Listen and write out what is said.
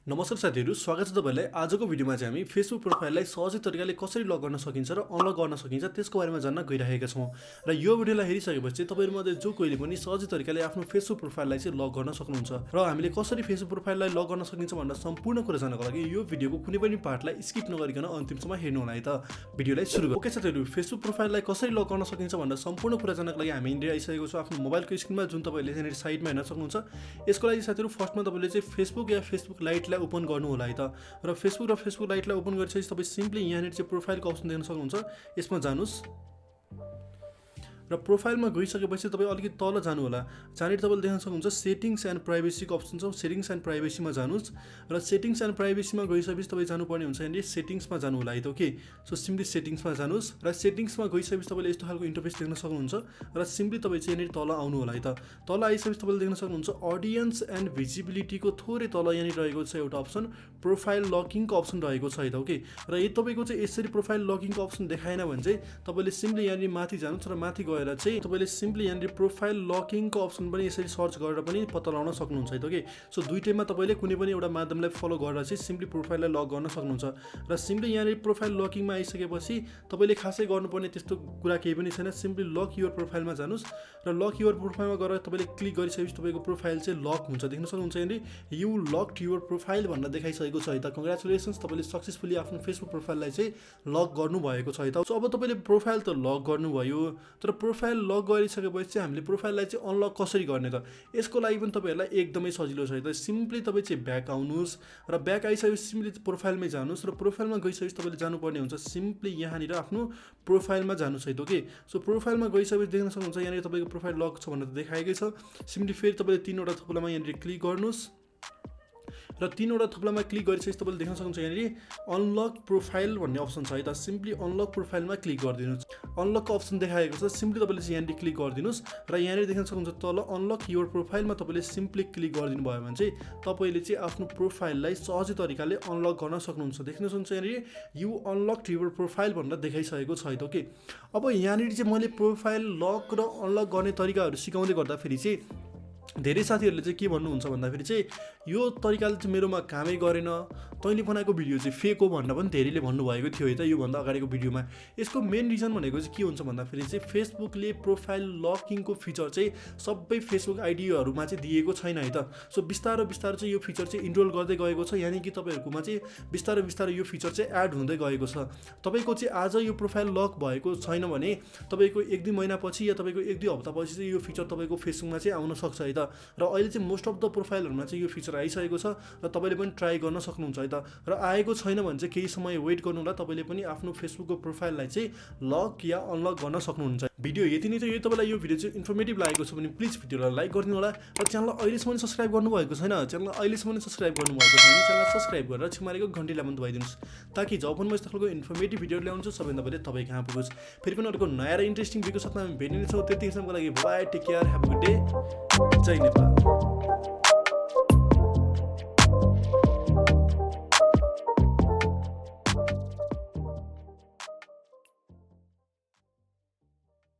नमस्कार साथीहरु, स्वागत छ तपाईलाई। आजको भिडियोमा चाहिँ हामी फेसबुक प्रोफाइललाई सहजै तरिकाले कसरी लक गर्न सकिन्छ र अनलक गर्न सकिन्छ त्यसको बारेमा जान्न गइरहेका छौं। र यो भिडियोलाई हेरिसकेपछि तपाईहरुमध्ये जो कोहीले पनि सहजै तरिकाले आफ्नो फेसबुक प्रोफाइललाई चाहिँ लक गर्न सक्नुहुन्छ र हामीले कसरी फेसबुक प्रोफाइललाई लक गर्न सकिन्छ भन्ने सम्पूर्ण कुरा जान्नको लागि यो भिडियोको कुनै पनि पार्टलाई स्किप नगरिकन अन्तिमसम्म हेर्नु होला है त। भिडियोलाई सुरु गरौँ। ओके साथीहरु, फेसबुक प्रोफाइललाई कसरी लक गर्न सकिन्छ भन्ने सम्पूर्ण कुरा जान्नको लागि हामी यहाँनिर आइसकेको छौं आफ्नो मोबाइलको स्क्रिनमा, जुन तपाईले यहाँनिर साइडमा हेर्न सक्नुहुन्छ। यसको लागि साथीहरु फर्स्टमा तपाईले चाहिँ फेसबुक या फेसबुक लाइटलाई ओपन गर्नु होला है त। र फेसबुक लाइटलाई ओपन गरिसकेपछि तपाई सिम्पली यहाँनिर चाहिँ प्रोफाइलको अप्सन देख्न सक्नुहुन्छ। यसमा जानुस् र प्रोफाइलमा गइसकेपछि तपाई अलिकति तल जानु होला। जहाँनिर तपाईले देख्न सक्नुहुन्छ सेटिंग्स एन्ड प्राइभेसीको अप्सन छ। सेटिंग्स एन्ड प्राइभेसीमा जानुस् र सेटिंग्स एन्ड प्राइभेसीमा गइसकेपछि तपाई जानुपर्ने हुन्छ यहाँनिर सेटिंग्समा जानु होला है त। ओके, सो सिम्पली सेटिंग्समा जानुस् र सेटिंग्समा गइसकेपछि तपाईले यस्तो खालको इन्टरफेस देख्न सक्नुहुन्छ र सिम्पली तपाई चाहिँ यहाँनिर तल आउनु होला है त। तल आइसकेपछि तपाईले देख्न सक्नुहुन्छ अडियन्स एन्ड भिजिबिलिटीको थोरै तल यहाँनिर रहेको छ एउटा अप्सन, प्रोफाइल लकिङको अप्सन रहेको छ है त। ओके, र यदि तपाईको चाहिँ यसरी प्रोफाइल लकिङको अप्सन देखाएन भने चाहिँ तपाईले सिम्पली यहाँनिर माथि जानुस् र माथि गएर चाहिँ तपाईले सिम्पली यहाँनिर प्रोफाइल लकिङको अप्सन पनि यसरी सर्च गरेर पनि पत्ता लगाउन सक्नुहुन्छ है त। ओके, सो दुईटैमा तपाईले कुनै पनि एउटा माध्यमलाई फलो गरेर चाहिँ सिम्पली प्रोफाइललाई लक गर्न सक्नुहुन्छ। र सिम्पली यहाँनिर प्रोफाइल लकिङमा आइसकेपछि तपाईले खासै गर्नुपर्ने त्यस्तो कुरा केही पनि छैन। सिम्पली लक युर प्रोफाइलमा जानुस् र लक युर प्रोफाइलमा गएर तपाईले क्लिक गरिसकेपछि तपाईको प्रोफाइल चाहिँ लक हुन्छ। देख्न सक्नुहुन्छ यहाँनिर यु लक्ड युर प्रोफाइल भनेर देखाइसकेको छ है त। कंग्रेचुलेसन्स, तपाईले सक्सेसफुली आफ्नो फेसबुक प्रोफाइललाई चाहिँ लक गर्नु भएको छ है त। सो अब तपाईले प्रोफाइल त लक गर्नुभयो, तर प्रोफाइल लक गरिसकेपछि चाहिँ हामीले प्रोफाइललाई चाहिँ अनलक कसरी गर्ने त? यसको लागि पनि तपाईहरुलाई एकदमै सजिलो छ है त। सिम्पली तपाई चाहिँ ब्याक आउनुस् र ब्याक आइसकेपछि सिम्पली प्रोफाइलमै जानुस् र प्रोफाइलमा गइसकेपछि तपाईले जानुपर्ने हुन्छ सिम्पली यहाँनिर आफ्नो प्रोफाइलमा जानुस् है त। ओके, सो प्रोफाइलमा गइसकेपछि देख्न सक्नुहुन्छ यहाँनिर तपाईको प्रोफाइल लक छ भनेर देखाएकै छ। सिम्पली फेरि तपाईले तीनवटा थोप्लामा यहाँनिर क्लिक गर्नुस् र तीनवटा थोप्लामा क्लिक गरिसकेपछि तपाईले देख्न सक्नुहुन्छ यहाँनिर अनलक प्रोफाइल भन्ने अप्सन छ है त। Simply unlock प्रोफाइलमा click गरिदिनुस्। अनलकको अप्सन देखाएको छ, सिम्पली तपाईले चाहिँ यहाँनिर क्लिक गरिदिनुस् र यहाँनिर देख्न सक्नुहुन्छ तल अनलक युर प्रोफाइलमा तपाईले सिम्पली क्लिक गरिदिनु भयो भने चाहिँ तपाईले चाहिँ आफ्नो प्रोफाइललाई सहजै तरिकाले अनलक गर्न सक्नुहुन्छ। देख्न सक्नुहुन्छ यहाँनिर यु अनलक्ड युर प्रोफाइल भनेर देखाइसकेको छ है त। ओके, अब यहाँनिर चाहिँ मैले प्रोफाइल लक र अनलक गर्ने तरिकाहरू सिकाउँदै गर्दाखेरि चाहिँ धेरै साथीहरुले चाहिँ के भन्नुहुन्छ भन्दाखेरि चाहिँ यो तरिकाले चाहिँ मेरोमा कामै गरेन, तैँले बनाएको भिडियो चाहिँ फेक हो भनेर पनि धेरैले भन्नुभएको थियो है त यो भन्दा अगाडिको भिडियोमा। यसको मेन रिजन भनेको चाहिँ के हुन्छ भन्दाखेरि चाहिँ फेसबुकले प्रोफाइल लकिङको फिचर चाहिँ सबै फेसबुक आइडीहरुमा चाहिँ दिएको छैन है त। सो बिस्तारै चाहिँ यो फिचर चाहिँ इन्रोल गर्दै गएको छ, यानी कि तपाईहरुकोमा चाहिँ बिस्तारै यो फिचर चाहिँ एड हुँदै गएको छ। तपाईको चाहिँ आज यो प्रोफाइल लक भएको छैन भने तपाईको 1-2 महिनापछि या तपाईको 1-2 हप्तापछि चाहिँ यो फिचर तपाईको फेसबुकमा चाहिँ आउन सक्छ है त। र अहिले चाहिँ मोस्ट अफ द प्रोफाइलहरुमा चाहिँ यो फिचर आइसकेको छ र तपाईले पनि ट्राई गर्न सक्नुहुन्छ है त। र आएको छैन भने चाहिँ केही समय वेट गर्नु होला, तपाईले पनि आफ्नो फेसबुकको प्रोफाइललाई चाहिँ लक या अनलक गर्न सक्नुहुन्छ। भिडियो यति नै थियो। यदि तपाईलाई यो भिडियो चाहिँ इन्फर्मेटिभ लागेको छ भने प्लिज भिडियोलाई लाइक गरिदिनु होला र च्यानललाई अहिलेसम्म सब्स्क्राइब गर्नुभएको छैन च्यानललाई सब्स्क्राइब गरेर छेउमारेको घण्टीलाई पनि दबाइदिनुस्, ताकि जब पनि म यस्तो खालको इन्फर्मेटिभ भिडियो ल्याउँछु सबैभन्दा पहिले तपाई कहाँ पुगोस्। फेरि पनि अर्को नयाँ र इन्ट्रेस्टिङ भिडियोको साथमा हामी भेट्ने छौँ। त्यतिखेरसम्मको लागि bye, take care, have a good day, जय नेपाल।